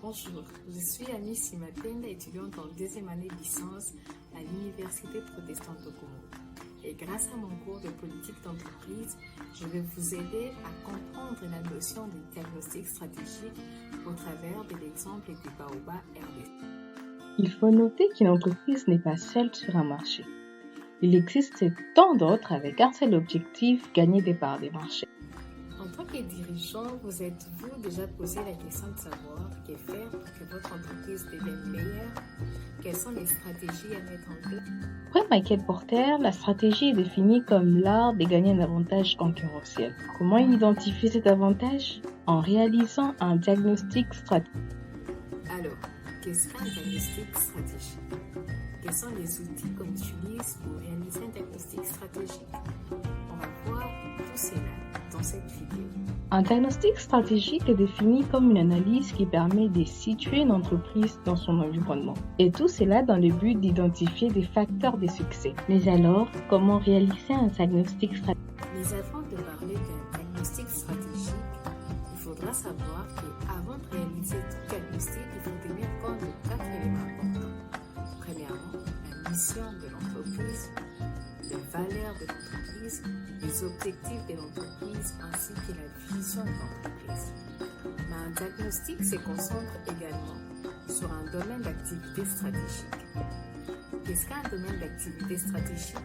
Bonjour, je suis Annie Simatenda, étudiante en deuxième année de licence à l'Université protestante au Congo. Et grâce à mon cours de politique d'entreprise, je vais vous aider à comprendre la notion de diagnostic stratégique au travers de l'exemple du Baobab RDC. Il faut noter qu'une entreprise n'est pas seule sur un marché. Il existe tant d'autres avec un seul objectif, gagner des parts des marchés. En tant que dirigeant, vous êtes-vous déjà posé la question de savoir que faire pour que votre entreprise devienne meilleure? Quelles sont les stratégies à mettre en place? Après Michael Porter, la stratégie est définie comme l'art de gagner un avantage concurrentiel. Comment identifier cet avantage? En réalisant un diagnostic stratégique. Alors, qu'est-ce qu'un diagnostic stratégique? Quels sont les outils qu'on utilise pour réaliser un diagnostic stratégique? On va voir tout cela dans cette vidéo. Un diagnostic stratégique est défini comme une analyse qui permet de situer une entreprise dans son environnement. Et tout cela dans le but d'identifier des facteurs de succès. Mais alors, comment réaliser un diagnostic stratégique? Mais avant de parler d'un diagnostic stratégique, il faudra savoir qu'avant de réaliser tout diagnostic, il faut tenir compte de 4 éléments importants. Premièrement, la mission de l'entreprise, les valeurs de l'entreprise, les objectifs de l'entreprise ainsi que la vision de l'entreprise. Mais un diagnostic se concentre également sur un domaine d'activité stratégique. Qu'est-ce qu'un domaine d'activité stratégique?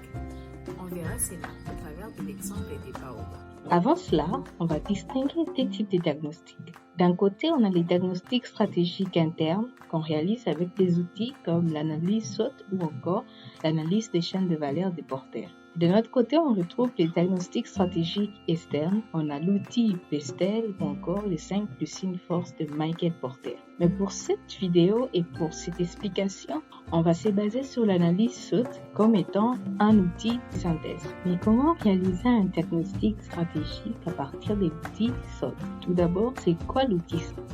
On verra cela au travers de l'exemple des Baobab. Avant cela, on va distinguer deux types de diagnostics. D'un côté, on a les diagnostics stratégiques internes qu'on réalise avec des outils comme l'analyse SWOT ou encore l'analyse des chaînes de valeur des porteurs. De notre côté, on retrouve les diagnostics stratégiques externes. On a l'outil Bestel ou encore les 5+1 forces de Michael Porter. Mais pour cette vidéo et pour cette explication, on va se baser sur l'analyse SWOT comme étant un outil de synthèse. Mais comment réaliser un diagnostic stratégique à partir des outils SWOT? Tout d'abord, c'est quoi l'outil SWOT?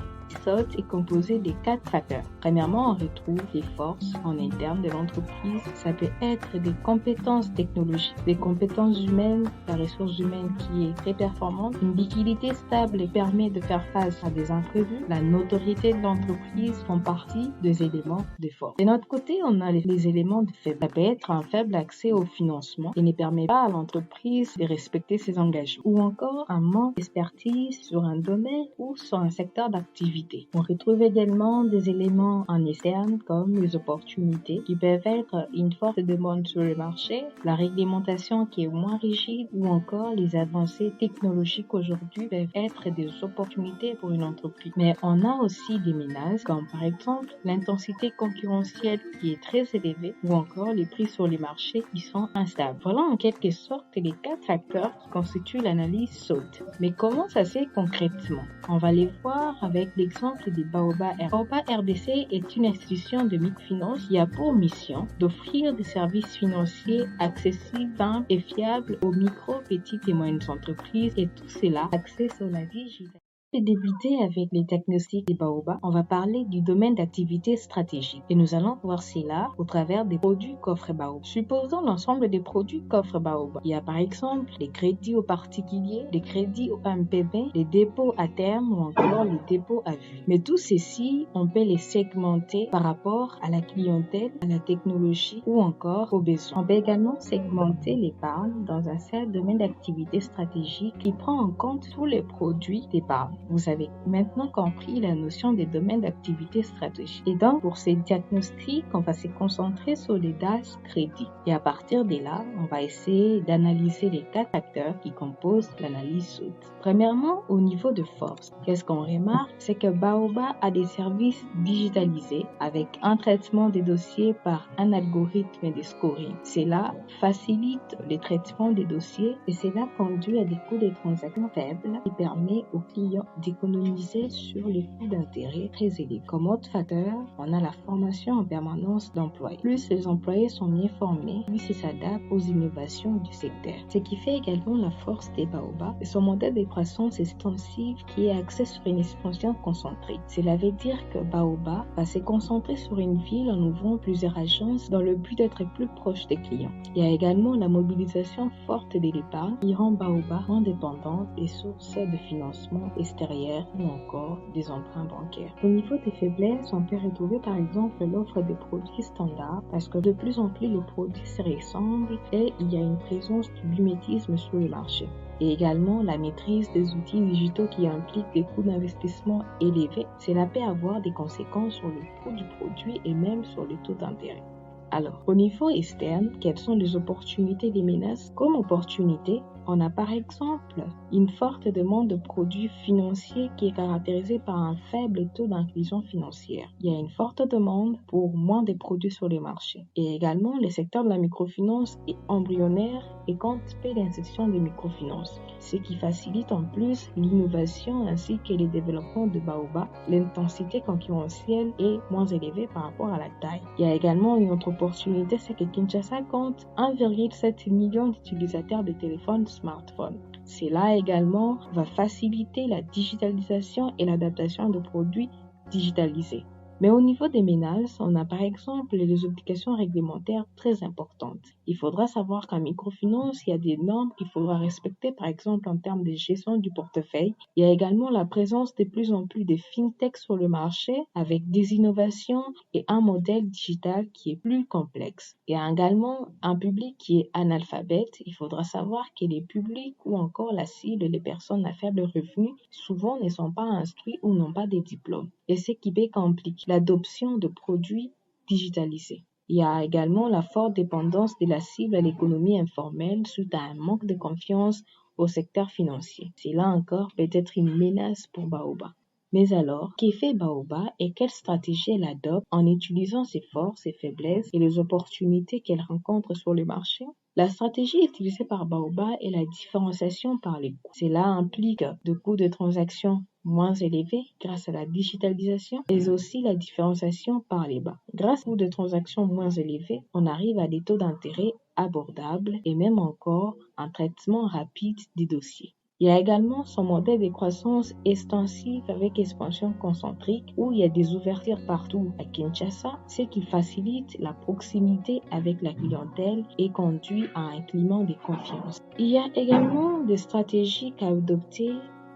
SWOT est composé de 4 facteurs. Premièrement, on retrouve les forces en interne de l'entreprise. Ça peut être des compétences technologiques, des compétences humaines, la ressource humaine qui est très performante, une liquidité stable et permet de faire face à des imprévus. La notoriété de l'entreprise font partie des éléments de force. De notre côté, on a les éléments de faible. Ça peut être un faible accès au financement et ne permet pas à l'entreprise de respecter ses engagements. Ou encore un manque d'expertise sur un domaine ou sur un secteur d'activité. On retrouve également des éléments en externe comme les opportunités qui peuvent être une forte demande sur le marché, la réglementation qui est moins rigide ou encore les avancées technologiques aujourd'hui peuvent être des opportunités pour une entreprise. Mais on a aussi des menaces comme par exemple l'intensité concurrentielle qui est très élevée ou encore les prix sur les marchés qui sont instables. Voilà en quelque sorte les 4 facteurs qui constituent l'analyse SWOT. Mais comment ça se fait concrètement? On va les voir avec l'exemple du Baobab RDC. Baobab RDC est une institution de microfinance qui a pour mission d'offrir des services financiers accessibles, simples et fiables aux micro, petites et moyennes entreprises et tout cela axé sur la digitalisation. Pour débuter avec les diagnostics des Baobab, on va parler du domaine d'activité stratégique et nous allons voir cela au travers des produits qu'offre Baobab. Supposons l'ensemble des produits qu'offre Baobab. Il y a par exemple les crédits aux particuliers, les crédits aux MPB, les dépôts à terme ou encore les dépôts à vue. Mais tous ceux-ci, on peut les segmenter par rapport à la clientèle, à la technologie ou encore aux besoins. On peut également segmenter l'épargne dans un seul domaine d'activité stratégique qui prend en compte tous les produits d'épargne. Vous avez maintenant compris la notion des domaines d'activité stratégique. Et donc, pour ces diagnostics, on va se concentrer sur les DAS crédits. Et à partir de là, on va essayer d'analyser les 4 facteurs qui composent l'analyse SWOT. Premièrement, au niveau de force, qu'est-ce qu'on remarque? C'est que Baobab a des services digitalisés avec un traitement des dossiers par un algorithme de scoring. Cela facilite le traitement des dossiers et cela conduit à des coûts de transaction faibles qui permet aux clients d'économiser sur les coûts d'intérêt très élevés. Comme autre facteur, on a la formation en permanence d'employés. Plus les employés sont bien formés, plus ils s'adaptent aux innovations du secteur. Ce qui fait également la force des Baobab et son modèle de croissance extensive qui est axé sur une expansion concentrée. Cela veut dire que Baobab va se concentrer sur une ville en ouvrant plusieurs agences dans le but d'être plus proche des clients. Il y a également la mobilisation forte de l'épargne qui rend Baobab indépendante des sources de financement externes. extérieures ou encore des emprunts bancaires. Au niveau des faiblesses, on peut retrouver par exemple l'offre des produits standards parce que de plus en plus les produits se ressemblent et il y a une présence du mimétisme sur le marché. Et également la maîtrise des outils digitaux qui impliquent des coûts d'investissement élevés. Cela peut avoir des conséquences sur le coût du produit et même sur le taux d'intérêt. Alors, au niveau externe, quelles sont les opportunités et les menaces? Comme opportunité, on a par exemple une forte demande de produits financiers qui est caractérisée par un faible taux d'inclusion financière. Il y a une forte demande pour moins de produits sur les marchés. Et également, le secteur de la microfinance est embryonnaire et compte peu d'institutions de microfinance, ce qui facilite en plus l'innovation ainsi que le développement de Baobab. L'intensité concurrentielle est moins élevée par rapport à la taille. Il y a également une autre opportunité, c'est que Kinshasa compte 1,7 million d'utilisateurs de téléphones smartphones. Cela également va faciliter la digitalisation et l'adaptation de produits digitalisés. Mais au niveau des menaces, on a par exemple les obligations réglementaires très importantes. Il faudra savoir qu'en microfinance, il y a des normes qu'il faudra respecter, par exemple en termes de gestion du portefeuille. Il y a également la présence de plus en plus de fintechs sur le marché avec des innovations et un modèle digital qui est plus complexe. Il y a également un public qui est analphabète. Il faudra savoir que les publics ou encore la cible, les personnes à faible revenu, souvent ne sont pas instruits ou n'ont pas de diplômes. Et ce qui peut compliquer l'adoption de produits digitalisés. Il y a également la forte dépendance de la cible à l'économie informelle suite à un manque de confiance au secteur financier. C'est là encore peut-être une menace pour Baobab. Mais alors, que fait Baobab et quelle stratégie elle adopte en utilisant ses forces, ses faiblesses et les opportunités qu'elle rencontre sur le marché? La stratégie utilisée par Baobab est la différenciation par les coûts. Cela implique de coûts de transaction moins élevés grâce à la digitalisation, mais aussi la différenciation par les bas. Grâce aux coûts de transaction moins élevés, on arrive à des taux d'intérêt abordables et même encore un traitement rapide des dossiers. Il y a également son modèle de croissance extensive avec expansion concentrique où il y a des ouvertures partout à Kinshasa, ce qui facilite la proximité avec la clientèle et conduit à un climat de confiance. Il y a également des stratégies qu'a adoptées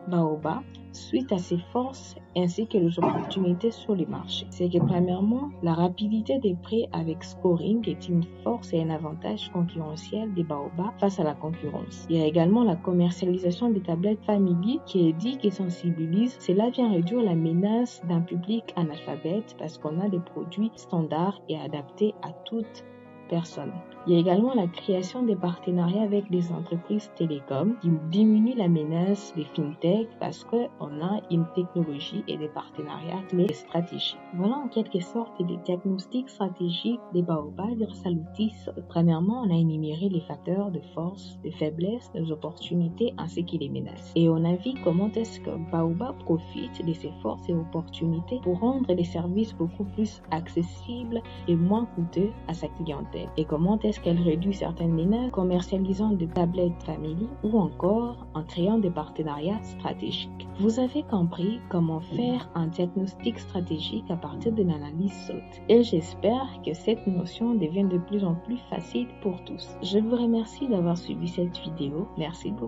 Baobab suite à ses forces ainsi que les opportunités sur les marchés. C'est que premièrement, la rapidité des prêts avec scoring est une force et un avantage concurrentiel des Baobab face à la concurrence. Il y a également la commercialisation des tablettes Family qui éduque et sensibilise. Cela vient réduire la menace d'un public analphabète parce qu'on a des produits standards et adaptés à toute personne. Il y a également la création des partenariats avec les entreprises télécoms qui diminuent la menace des fintech parce qu'on a une technologie et des partenariats clés stratégiques. Voilà en quelque sorte des diagnostics stratégiques des Baobab grâce à l'outil. Premièrement, on a énuméré les facteurs de force, de faiblesse, des opportunités ainsi que les menaces. Et on a vu comment est-ce que Baobab profite de ces forces et opportunités pour rendre les services beaucoup plus accessibles et moins coûteux à sa clientèle. Et comment est-ce qu'elle réduit certaines menaces commercialisant des tablettes Family ou encore en créant des partenariats stratégiques. Vous avez compris comment faire un diagnostic stratégique à partir de l'analyse SWOT. Et j'espère que cette notion devient de plus en plus facile pour tous. Je vous remercie d'avoir suivi cette vidéo. Merci beaucoup.